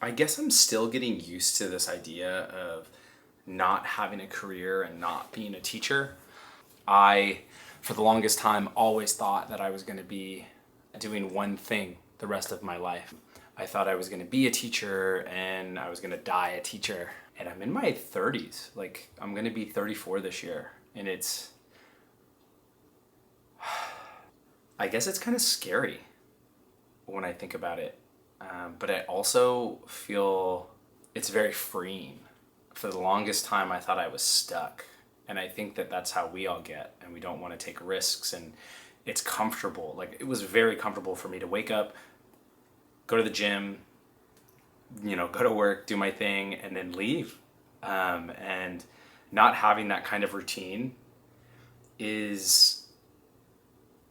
I guess I'm still getting used to this idea of not having a career and not being a teacher. I, for the longest time, always thought that I was going to be doing one thing the rest of my life. I thought I was going to be a teacher and I was going to die a teacher. And I'm in my 30s. Like, I'm going to be 34 this year. And I guess it's kind of scary when I think about it. But I also feel it's very freeing. For the longest time, I thought I was stuck. And I think that that's how we all get. And we don't want to take risks. And it's comfortable. Like, it was very comfortable for me to wake up, go to the gym, go to work, do my thing, and then leave. And not having that kind of routine is,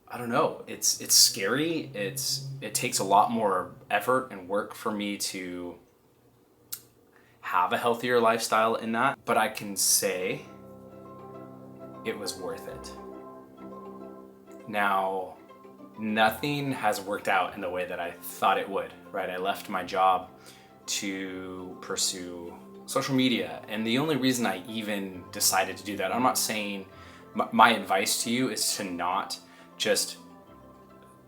I don't know, it's scary. It takes a lot more effort and work for me to have a healthier lifestyle in that, but I can say it was worth it. Now, nothing has worked out in the way that I thought it would, right? I left my job to pursue social media, and the only reason I even decided to do that, I'm not saying, my advice to you is to not just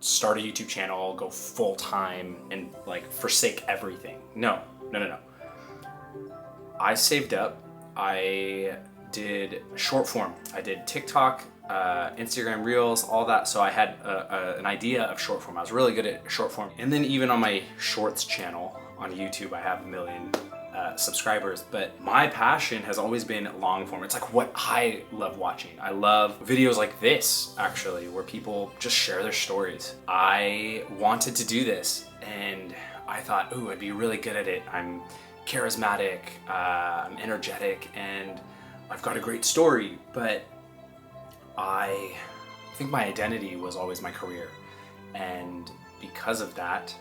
start a YouTube channel, go full time, and like forsake everything. No. I saved up. I did short form. I did TikTok, Instagram Reels, all that. So I had an idea of short form. I was really good at short form. And then even on my Shorts channel on YouTube, I have 1 million subscribers. But my passion has always been long form. It's like what I love watching. I love videos like this, actually, where people just share their stories. I wanted to do this, and I thought, ooh, I'd be really good at it. I'm charismatic, I'm energetic, and I've got a great story. But I think my identity was always my career. And because of that,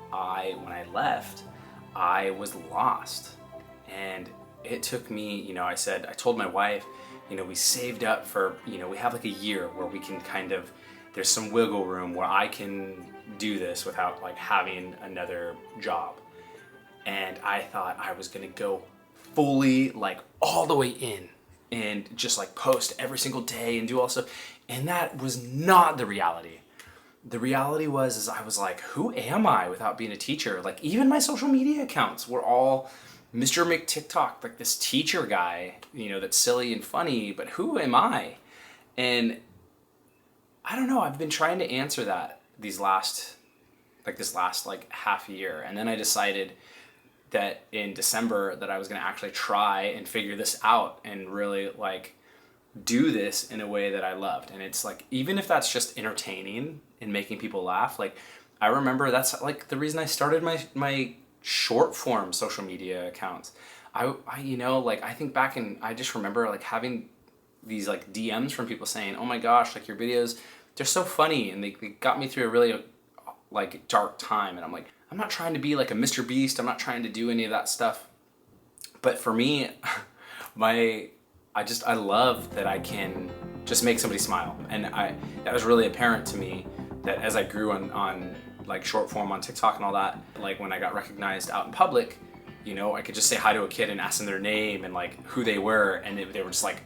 when I left, I was lost. And it took me, I told my wife, we saved up for, we have like a year where we can there's some wiggle room where I can do this without like having another job. And I thought I was gonna go fully like all the way in and just like post every single day and do all stuff. And that was not the reality. The reality was I was like, who am I without being a teacher? Like, even my social media accounts were all Mr. McTikTok, like this teacher guy, that's silly and funny, but who am I? And I don't know, I've been trying to answer that this last half year. And then I decided that in December that I was gonna actually try and figure this out and really like do this in a way that I loved. And it's like, even if that's just entertaining and making people laugh, like I remember that's like the reason I started my short form social media accounts. I think back and I just remember like having these like DMs from people saying, oh my gosh, like your videos, they're so funny, and they got me through a really like dark time. And I'm like, I'm not trying to be like a Mr. Beast. I'm not trying to do any of that stuff. But for me, I love that I can just make somebody smile. And that was really apparent to me that as I grew on like short form on TikTok and all that, like when I got recognized out in public, I could just say hi to a kid and ask them their name and like who they were. And they were just like,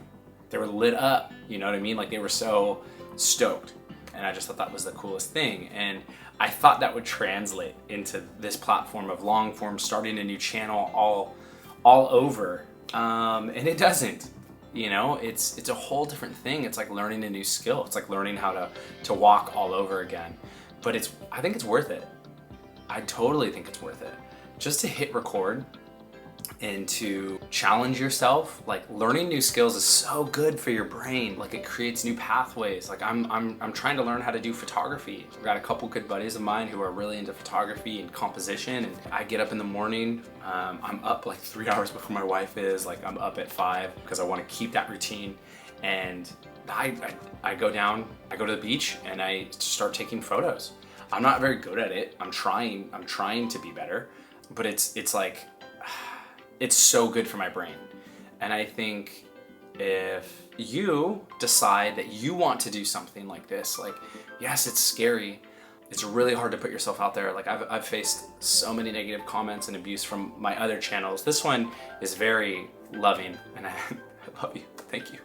they were lit up, you know what I mean? Like they were so stoked. And I just thought that was the coolest thing. And I thought that would translate into this platform of long form, starting a new channel all over. And it doesn't. It's a whole different thing. It's like learning a new skill. It's like learning how to walk all over again. But I think it's worth it. I totally think it's worth it. Just to hit record and to challenge yourself. Like, learning new skills is so good for your brain. Like, it creates new pathways. Like, I'm trying to learn how to do photography. I've got a couple good buddies of mine who are really into photography and composition, and I get up in the morning. I'm up like 3 hours before my wife is. Like, I'm up at 5 because I want to keep that routine. And I go down, I go to the beach, and I start taking photos. I'm not very good at it. I'm trying to be better, but it's like, it's so good for my brain. And I think if you decide that you want to do something like this, like, yes, it's scary, It's really hard to put yourself out there. Like I've faced so many negative comments and abuse from my other channels. This one is very loving, and I love you, thank you.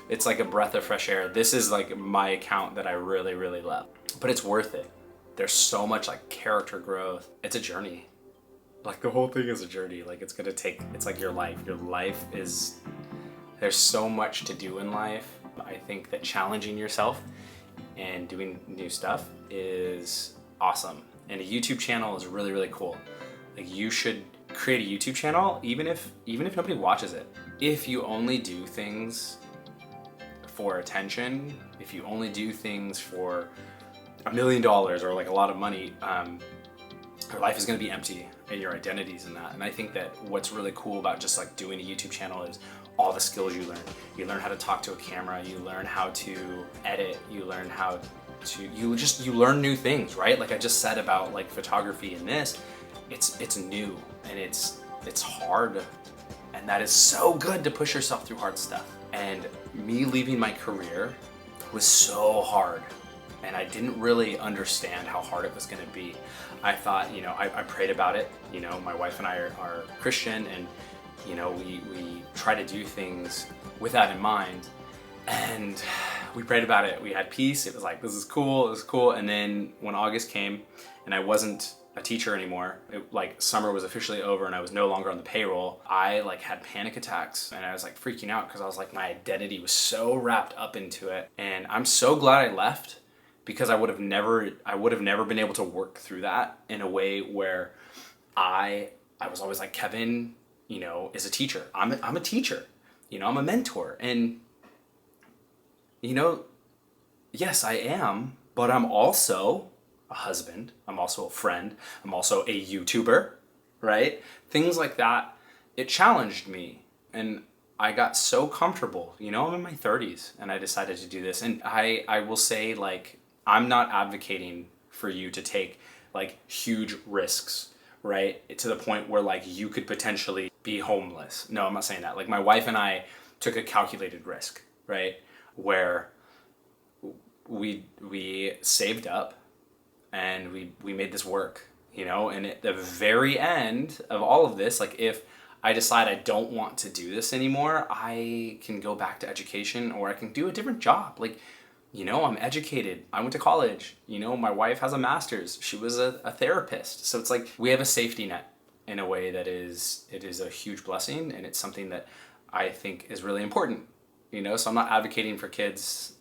It's like a breath of fresh air. This is like my account that I really, really love, but it's worth it. There's so much like character growth. It's a journey. Like the whole thing is a journey. Like it's like your life. Your life is, there's so much to do in life. I think that challenging yourself and doing new stuff is awesome. And a YouTube channel is really, really cool. Like you should create a YouTube channel even if nobody watches it. If you only do things for attention, if you only do things for $1 million or like a lot of money, your life is going to be empty and your identity's in that. And I think that what's really cool about just like doing a YouTube channel is all the skills you learn. You learn how to talk to a camera, you learn how to edit, you learn how to, you learn new things, right? Like I just said about like photography and this, it's new and it's hard. And that is so good to push yourself through hard stuff. And me leaving my career was so hard. And I didn't really understand how hard it was gonna be. I thought, you know, I prayed about it. You know, my wife and I are Christian, and you know, we try to do things with that in mind. And we prayed about it. We had peace. It was like, this is cool, this is cool. And then when August came and I wasn't a teacher anymore, like summer was officially over and I was no longer on the payroll, I like had panic attacks and I was like freaking out because I was like, my identity was so wrapped up into it. And I'm so glad I left, because I would have never been able to work through that in a way where I was always like, Kevin, you know, is a teacher. I'm a teacher, you know, I'm a mentor. And, you know, yes, I am, but I'm also a husband. I'm also a friend. I'm also a YouTuber, right? Things like that. It challenged me and I got so comfortable. You know, I'm in my 30s and I decided to do this. And I will say, like, I'm not advocating for you to take like huge risks, right? To the point where like you could potentially be homeless. No, I'm not saying that. Like my wife and I took a calculated risk, right? Where we saved up and we made this work, you know? And at the very end of all of this, like if I decide I don't want to do this anymore, I can go back to education or I can do a different job. Like, you know, I'm educated. I went to college. You know, my wife has a master's. She was a therapist. So it's like we have a safety net in a way that it is a huge blessing, and it's something that I think is really important. You know, so I'm not advocating for kids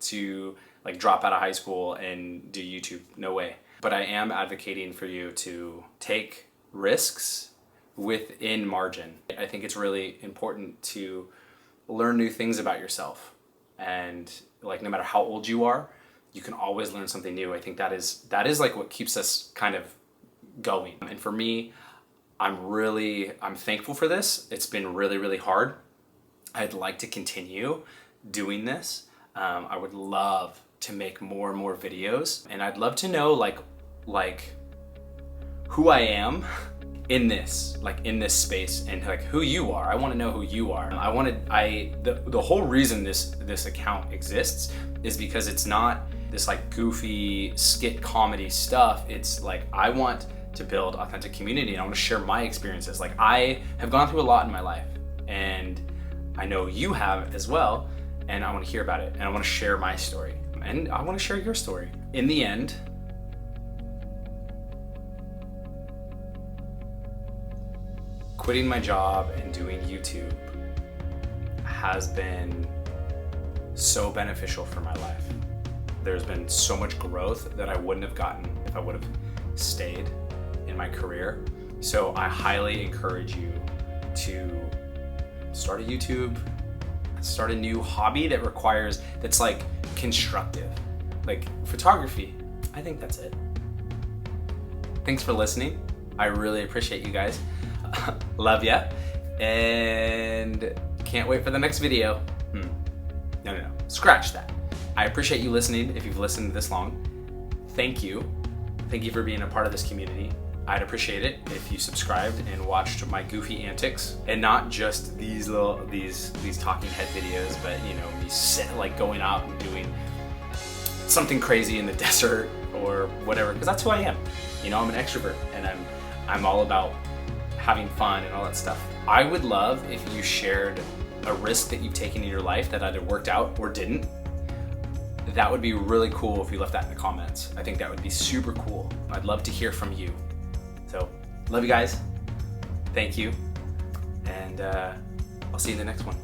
to like drop out of high school and do YouTube. No way. But I am advocating for you to take risks within margin. I think it's really important to learn new things about yourself. And like no matter how old you are, you can always learn something new. I think that is like what keeps us kind of going. And for me, I'm thankful for this. It's been really, really hard. I'd like to continue doing this. I would love to make more and more videos, and I'd love to know like who I am in this space, and like who you are. I want to know who you are. The whole reason this account exists is because it's not this like goofy skit comedy stuff. It's like I want to build authentic community and I want to share my experiences. Like I have gone through a lot in my life and I know you have as well, and I want to hear about it and I want to share my story and I want to share your story. In the end, quitting my job and doing YouTube has been so beneficial for my life. There's been so much growth that I wouldn't have gotten if I would have stayed in my career. So I highly encourage you to start a YouTube, start a new hobby that's like constructive, like photography. I think that's it. Thanks for listening. I really appreciate you guys. Love ya, and can't wait for the next video. No, scratch that. I appreciate you listening. If you've listened this long, thank you for being a part of this community. I'd appreciate it if you subscribed and watched my goofy antics, and not just these talking head videos, but you know, me going out and doing something crazy in the desert or whatever, because that's who I am. You know, I'm an extrovert, and I'm all about having fun and all that stuff. I would love if you shared a risk that you've taken in your life that either worked out or didn't. That would be really cool if you left that in the comments. I think that would be super cool. I'd love to hear from you. So, love you guys. Thank you. And I'll see you in the next one.